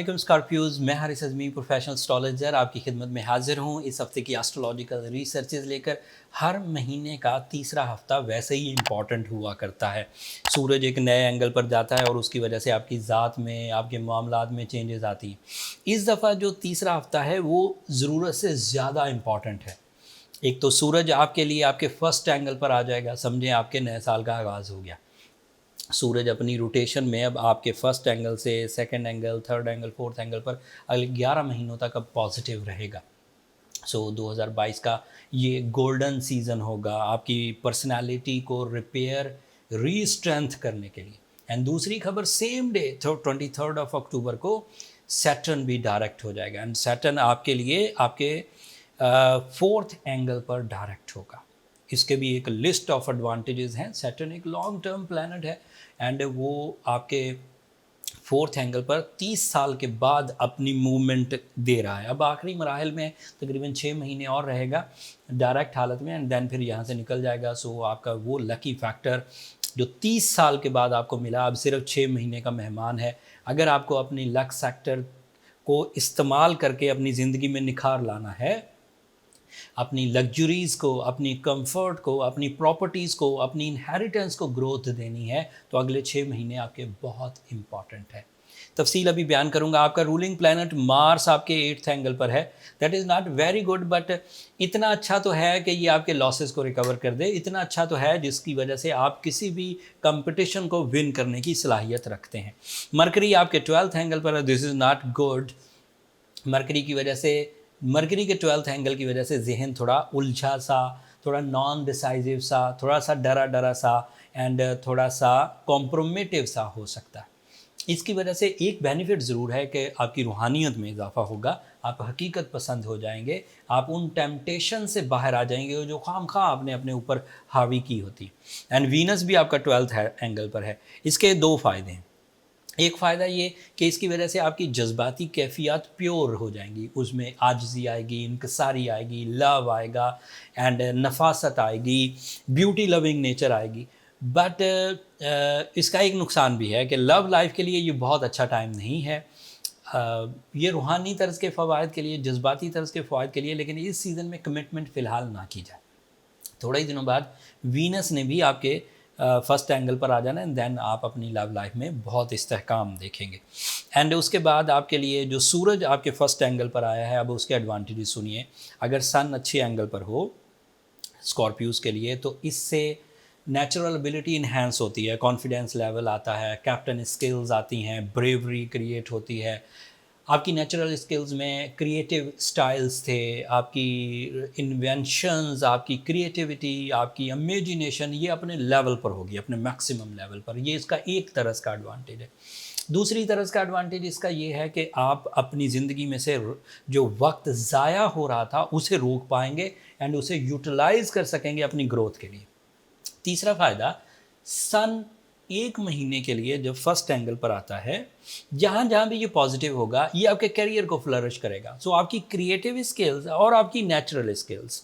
वालेकुम स्कॉर्पियोज, मैं Haris अज़मी professional astrologer आपकी खिदमत में हाजिर हूँ इस हफ्ते की एस्ट्रोलॉजिकल रिसर्चेज लेकर। हर महीने का तीसरा हफ्ता वैसे ही इम्पॉर्टेंट हुआ करता है। सूरज एक नए एंगल पर जाता है और उसकी वजह से आपकी ज़ात में, आपके मामलात में चेंजेस आती हैं। इस दफ़ा जो तीसरा हफ्ता है वो ज़रूरत से ज़्यादा इम्पॉर्टेंट है। एक तो सूरज आपके लिए आपके फर्स्ट एंगल पर आ जाएगा, समझें आपके नए साल का आगाज़ हो गया। सूरज अपनी रोटेशन में अब आपके फर्स्ट एंगल से second angle, third angle, fourth angle पर अगले 11 महीनों तक अब पॉजिटिव रहेगा। 2022 का ये गोल्डन सीज़न होगा आपकी पर्सनालिटी को रिपेयर, रीस्ट्रेंथ करने के लिए। एंड दूसरी खबर, सेम डे 23 ऑफ अक्टूबर को सैटर्न भी डायरेक्ट हो जाएगा। एंड सैटर्न आपके लिए आपके फोर्थ एंगल पर डायरेक्ट होगा। इसके भी एक लिस्ट ऑफ एडवांटेजेस हैं। सैटर्न एक लॉन्ग टर्म प्लैनेट है एंड वो आपके फोर्थ एंगल पर 30 साल के बाद अपनी मूवमेंट दे रहा है। अब आखिरी मराहल में तकरीबन 6 महीने और रहेगा डायरेक्ट हालत में एंड देन फिर यहाँ से निकल जाएगा। सो आपका वो लकी फैक्टर जो 30 साल के बाद आपको मिला अब सिर्फ 6 महीने का मेहमान है। अगर आपको अपनी लक सेक्टर को इस्तेमाल करके अपनी ज़िंदगी में निखार लाना है, अपनी लग्जरीज़ को, अपनी कंफर्ट को, अपनी प्रॉपर्टीज़ को, अपनी इनहेरिटेंस को ग्रोथ देनी है, तो अगले 6 महीने आपके बहुत इंपॉर्टेंट है। तफसील अभी बयान करूंगा। आपका रूलिंग प्लैनेट मार्स आपके 8th एंगल पर है। That is not very good, but इतना अच्छा तो है कि ये आपके लॉसेस को रिकवर कर दे। इतना अच्छा तो है जिसकी वजह से आप किसी भी कंपटीशन को विन करने की सलाहियत रखते हैं। मरकरी आपके 12th एंगल पर है। This is not good. Mercury की वजह से, मरकरी के 12th एंगल की वजह से जहन थोड़ा उलझा सा, थोड़ा नॉन डिसाइसिव सा, थोड़ा सा डरा डरा सा एंड थोड़ा सा कॉम्प्रोमेटिव सा हो सकता है। इसकी वजह से एक बेनिफिट ज़रूर है कि आपकी रूहानियत में इजाफा होगा, आप हकीकत पसंद हो जाएंगे, आप उन टेम्पटेशन से बाहर आ जाएंगे जो खामखा आपने अपने ऊपर हावी की होती। एंड वीनस भी आपका 12th एंगल पर है। इसके दो फ़ायदे हैं। एक फ़ायदा ये कि इसकी वजह से आपकी जज्बाती कैफियत प्योर हो जाएंगी, उसमें आजिज़ी आएगी, इनकसारी आएगी, लव आएगा एंड नफासत आएगी, ब्यूटी लविंग नेचर आएगी। बट इसका एक नुकसान भी है कि लव लाइफ के लिए ये बहुत अच्छा टाइम नहीं है। ये रूहानी तर्ज के फ़वाद के लिए, जज्बाती तर्ज के फ़वाद के लिए, लेकिन इस सीज़न में कमिटमेंट फ़िलहाल ना की जाए। थोड़े ही दिनों बाद वीनस ने भी आपके फर्स्ट एंगल पर आ जाना है, देन आप अपनी लव लाइफ में बहुत इस्तेहकाम देखेंगे। एंड उसके बाद आपके लिए जो सूरज आपके फर्स्ट एंगल पर आया है, अब उसके एडवांटेजेस सुनिए। अगर सन अच्छे एंगल पर हो स्कॉर्पियोज़ के लिए तो इससे नेचुरल एबिलिटी इन्हेंस होती है, कॉन्फिडेंस लेवल आता है, कैप्टन स्किल्स आती हैं, ब्रेवरी क्रिएट होती है। आपकी नेचुरल स्किल्स में क्रिएटिव स्टाइल्स थे, आपकी इन्वेंशंस, आपकी क्रिएटिविटी, आपकी इमेजिनेशन ये अपने लेवल पर होगी, अपने मैक्सिमम लेवल पर। ये इसका एक तरह का एडवांटेज है। दूसरी तरह का एडवांटेज इसका ये है कि आप अपनी ज़िंदगी में से जो वक्त ज़ाया हो रहा था उसे रोक पाएंगे एंड उसे यूटिलाइज़ कर सकेंगे अपनी ग्रोथ के लिए। तीसरा फ़ायदा, सन 1 महीने के लिए जब फर्स्ट एंगल पर आता है, जहाँ जहाँ भी ये पॉजिटिव होगा ये आपके करियर को फ्लरिश करेगा। सो आपकी क्रिएटिव स्किल्स और आपकी नेचुरल स्किल्स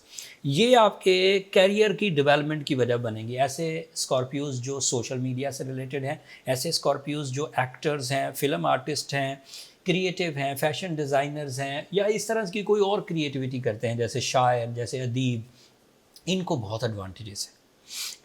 ये आपके करियर की डेवलपमेंट की वजह बनेंगी। ऐसे स्कॉर्पियोज़ जो सोशल मीडिया से रिलेटेड हैं, ऐसे स्कॉर्पियोज़ जो एक्टर्स हैं, फिल्म आर्टिस्ट हैं, क्रिएटिव हैं, फैशन डिज़ाइनर्स हैं, या इस तरह की कोई और क्रिएटिविटी करते हैं जैसे शायर, जैसे अदीब, इनको बहुत एडवांटेजेस हैं।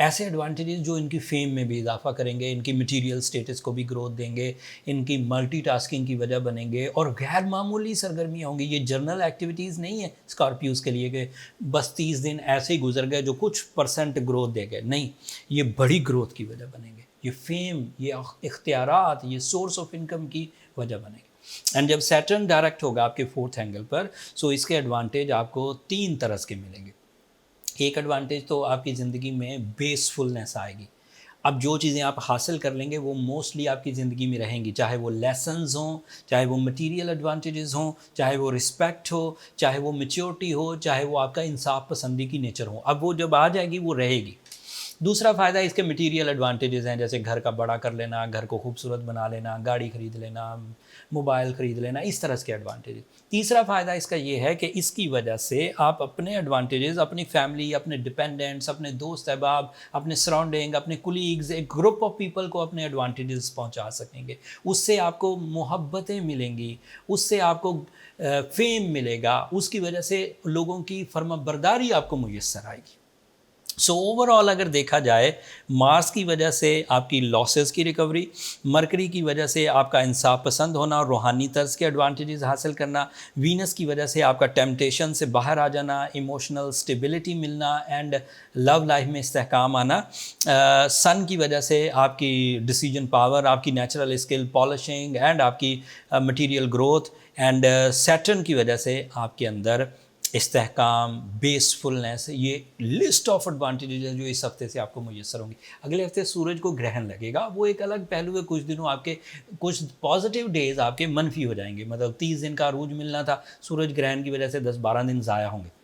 ऐसे एडवांटेजेस जो इनकी फेम में भी इजाफा करेंगे, इनकी मटेरियल स्टेटस को भी ग्रोथ देंगे, इनकी मल्टीटास्किंग की वजह बनेंगे और गैर मामूली सरगर्मियाँ होंगी। ये जर्नल एक्टिविटीज़ नहीं है स्कॉर्पियोज़ के लिए कि बस 30 दिन ऐसे ही गुजर गए जो कुछ परसेंट ग्रोथ दे गए, नहीं, ये बड़ी ग्रोथ की वजह बनेंगे। ये फेम, ये इख्तियारात, ये सोर्स ऑफ इनकम की वजह बनेंगे। एंड जब सैटर्न डायरेक्ट होगा आपके फोर्थ एंगल पर, सो इसके एडवांटेज आपको 3 तरह के मिलेंगे। एक एडवांटेज तो आपकी ज़िंदगी में बेसफुलनेस आएगी। अब जो चीज़ें आप हासिल कर लेंगे वो मोस्टली आपकी ज़िंदगी में रहेंगी, चाहे वो लेसन्स हों, चाहे वो मटेरियल एडवांटेजेस हों, चाहे वो रिस्पेक्ट हो, चाहे वो मैच्योरिटी हो, चाहे वो आपका इंसाफ पसंदी की नेचर हो। अब वो जब आ जाएगी वो रहेगी। दूसरा फ़ायदा इसके मटेरियल एडवांटेजेस हैं, जैसे घर का बड़ा कर लेना, घर को खूबसूरत बना लेना, गाड़ी ख़रीद लेना, मोबाइल ख़रीद लेना, इस तरह के एडवांटेजेस। तीसरा फ़ायदा इसका ये है कि इसकी वजह से आप अपने एडवांटेजेस अपनी फैमिली, अपने डिपेंडेंट्स, अपने दोस्त अहबाब, अपने सराउंडिंग, अपने कुलीग्स, एक ग्रुप ऑफ पीपल को अपने एडवांटेजेस पहुंचा सकेंगे। उससे आपको मोहब्बतें मिलेंगी, उससे आपको फेम मिलेगा, उसकी वजह से लोगों की फर्माबरदारी आपको मुयस्सर आएगी। सो ओवरऑल अगर देखा जाए, मार्स की वजह से आपकी लॉसेस की रिकवरी, मरकरी की वजह से आपका इंसाफ पसंद होना और रूहानी तर्ज के एडवांटेजेस हासिल करना, वीनस की वजह से आपका टेम्पटेशन से बाहर आ जाना, इमोशनल स्टेबिलिटी मिलना एंड लव लाइफ में इस्तेहकाम आना, सन की वजह से आपकी डिसीजन पावर, आपकी नेचुरल स्किल पॉलिशिंग एंड आपकी मटीरियल ग्रोथ, एंड सैटर्न की वजह से आपके अंदर इस्तेहकाम, बेसफुलनेस। ये लिस्ट ऑफ एडवांटेजेस हैं जो इस हफ्ते से आपको मुयस्सर होंगी। अगले हफ्ते सूरज को ग्रहण लगेगा, वो एक अलग पहलू है। कुछ दिनों आपके कुछ पॉजिटिव डेज आपके मनफी हो जाएंगे, मतलब 30 दिन का अरूज मिलना था, सूरज ग्रहण की वजह से 10-12 दिन ज़ाया होंगे।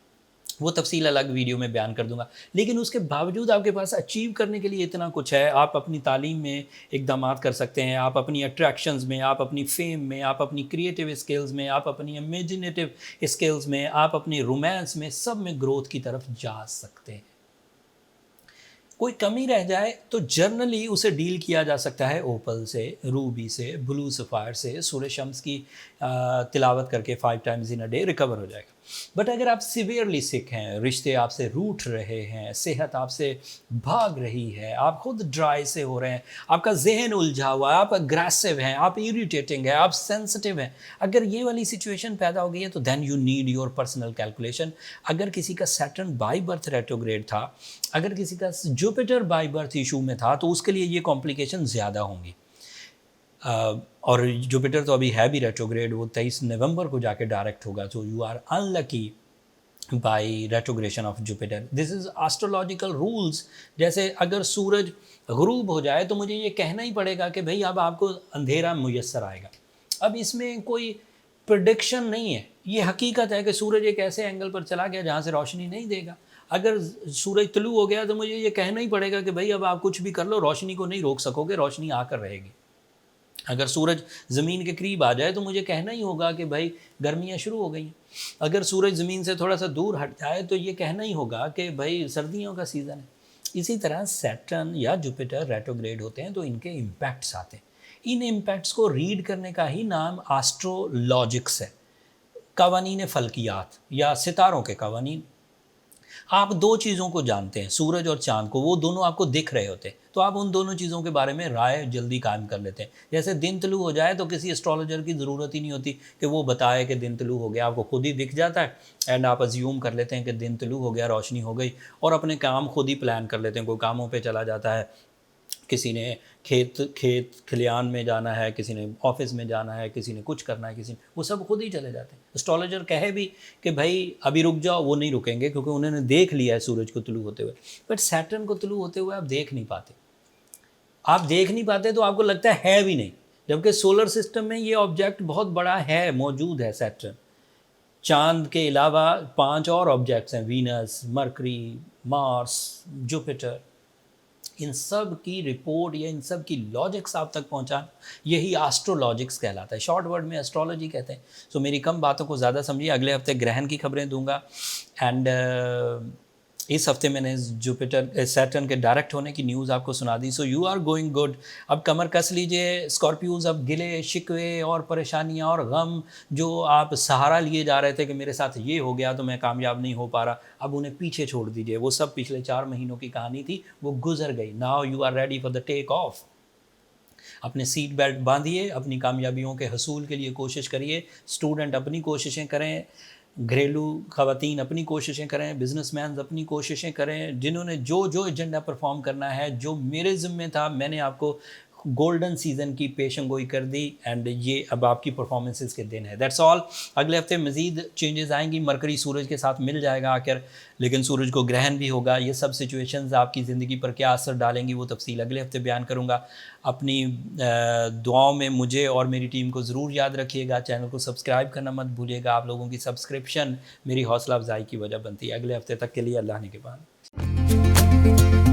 वो तफसील अलग वीडियो में बयान कर दूंगा। लेकिन उसके बावजूद आपके पास अचीव करने के लिए इतना कुछ है। आप अपनी तालीम में इकदामात कर सकते हैं, आप अपनी अट्रैक्शंस में, आप अपनी फेम में, आप अपनी क्रिएटिव स्किल्स में, आप अपनी इमेजिनेटिव स्किल्स में, आप अपनी रोमांस में, सब में ग्रोथ की तरफ जा सकते हैं। कोई कमी रह जाए तो जर्नली उसे डील किया जा सकता है ओपल से, रूबी से, ब्लू सफ़ायर से, सूरज शम्स की तिलावत करके 5 times in a day recover हो जाएगा। बट अगर आप सिवियरली सिक हैं, रिश्ते आपसे रूठ रहे हैं, सेहत आपसे भाग रही है, आप खुद ड्राई से हो रहे हैं, आपका जहन उलझा हुआ है, आप अग्रेसिव हैं, आप इरिटेटिंग हैं, आप सेंसिटिव हैं, अगर ये वाली सिचुएशन पैदा हो गई है तो then you need your personal calculation. अगर किसी का सैटर्न बाई बर्थ रेट्रोग्रेड था, अगर किसी का जुपिटर बाई बर्थ इशू में था, तो उसके लिए ये कॉम्प्लिकेशन ज़्यादा होंगी। और जुपिटर तो अभी है भी रेट्रोग्रेड, वो 23 नवंबर को जाके डायरेक्ट होगा। So you are unlucky by retrogression of Jupiter. This is astrological rules. जैसे अगर सूरज गुरूब हो जाए तो मुझे ये कहना ही पड़ेगा कि भाई अब आपको अंधेरा मुयस्सर आएगा। अब इसमें कोई प्रिडिक्शन नहीं है, ये हकीकत है कि सूरज एक ऐसे एंगल पर चला गया जहाँ से रोशनी नहीं देगा। अगर सूरज तलू हो गया तो मुझे ये कहना ही पड़ेगा कि भाई अब आप कुछ भी कर लो, रोशनी को नहीं रोक सकोगे, रोशनी आकर रहेगी। अगर सूरज ज़मीन के करीब आ जाए तो मुझे कहना ही होगा कि भाई गर्मियाँ शुरू हो गई हैं। अगर सूरज ज़मीन से थोड़ा सा दूर हट जाए तो ये कहना ही होगा कि भाई सर्दियों का सीज़न है। इसी तरह सैटर्न या जुपिटर रेट्रोग्रेड होते हैं तो इनके इम्पैक्ट्स आते हैं। इन इम्पैक्ट्स को रीड करने का ही नाम एस्ट्रोलॉजिक्स है, कवानीन फल्कियात या सितारों के कवानीन। आप दो चीज़ों को जानते हैं, सूरज और चाँद को, वो दोनों आपको दिख रहे होते हैं, तो आप उन दोनों चीज़ों के बारे में राय जल्दी कायम कर लेते हैं। जैसे दिन तलू हो जाए तो किसी एस्ट्रोलॉजर की ज़रूरत ही नहीं होती कि वो बताए कि दिन तलू हो गया, आपको खुद ही दिख जाता है एंड आप अज्यूम कर लेते हैं कि दिन तलू हो गया, रोशनी हो गई, और अपने काम खुद ही प्लान कर लेते हैं। कोई कामों पे चला जाता है, किसी ने खेत खलियान में जाना है, किसी ने ऑफिस में जाना है, किसी ने कुछ करना है, किसी ने, वो सब खुद ही चले जाते हैं। एस्ट्रोलॉजर कहे भी कि भाई अभी रुक जाओ, वो नहीं रुकेंगे क्योंकि उन्होंने देख लिया है सूरज को तुलू होते हुए। बट सैटर्न को तुलू होते हुए आप देख नहीं पाते, आप देख नहीं पाते तो आपको लगता है भी नहीं, जबकि सोलर सिस्टम में ये ऑब्जेक्ट बहुत बड़ा है, मौजूद है सैटर्न। चांद के अलावा 5 और ऑब्जेक्ट्स हैं, वीनस, मरकरी, मार्स, जुपिटर। इन सब की रिपोर्ट या इन सब की लॉजिक्स आप तक पहुंचाना, यही एस्ट्रोलॉजिक्स कहलाता है। शॉर्ट वर्ड में एस्ट्रोलॉजी कहते हैं। सो मेरी कम बातों को ज़्यादा समझिए। अगले हफ्ते ग्रहण की खबरें दूंगा एंड इस हफ्ते मैंने जुपिटर सैटर्न के डायरेक्ट होने की न्यूज़ आपको सुना दी। So you are going good. अब कमर कस लीजिए स्कॉर्पियोज। अब गिले शिकवे और परेशानियां और गम जो आप सहारा लिए जा रहे थे कि मेरे साथ ये हो गया तो मैं कामयाब नहीं हो पा रहा, अब उन्हें पीछे छोड़ दीजिए। वो सब पिछले 4 महीनों की कहानी थी, वो गुजर गई। Now you are ready for the take off. अपने सीट बेल्ट बांधिए, अपनी कामयाबियों के हसूल के लिए कोशिश करिए। स्टूडेंट अपनी कोशिशें करें, घरेलू ख़वातीन अपनी कोशिशें करें, बिजनेसमैन अपनी कोशिशें करें। जिन्होंने जो जो एजेंडा परफॉर्म करना है, जो मेरे ज़िम्मे था, मैंने आपको गोल्डन सीज़न की पेशंगोई कर दी एंड ये अब आपकी परफॉर्मेंसेस के दिन है। That's all. अगले हफ्ते मज़ीद चेंजेस आएंगी। मरकरी सूरज के साथ मिल जाएगा आकर, लेकिन सूरज को ग्रहण भी होगा। ये सब सिचुएशंस आपकी ज़िंदगी पर क्या असर डालेंगी वो तफसील अगले हफ्ते बयान करूँगा। अपनी दुआओं में मुझे और मेरी टीम को ज़रूर याद रखिएगा। चैनल को सब्सक्राइब करना मत भूलिएगा। आप लोगों की सब्सक्रिप्शन मेरी हौसला अफजाई की वजह बनती है। अगले हफ्ते तक के लिए अल्लाह ने के बाद।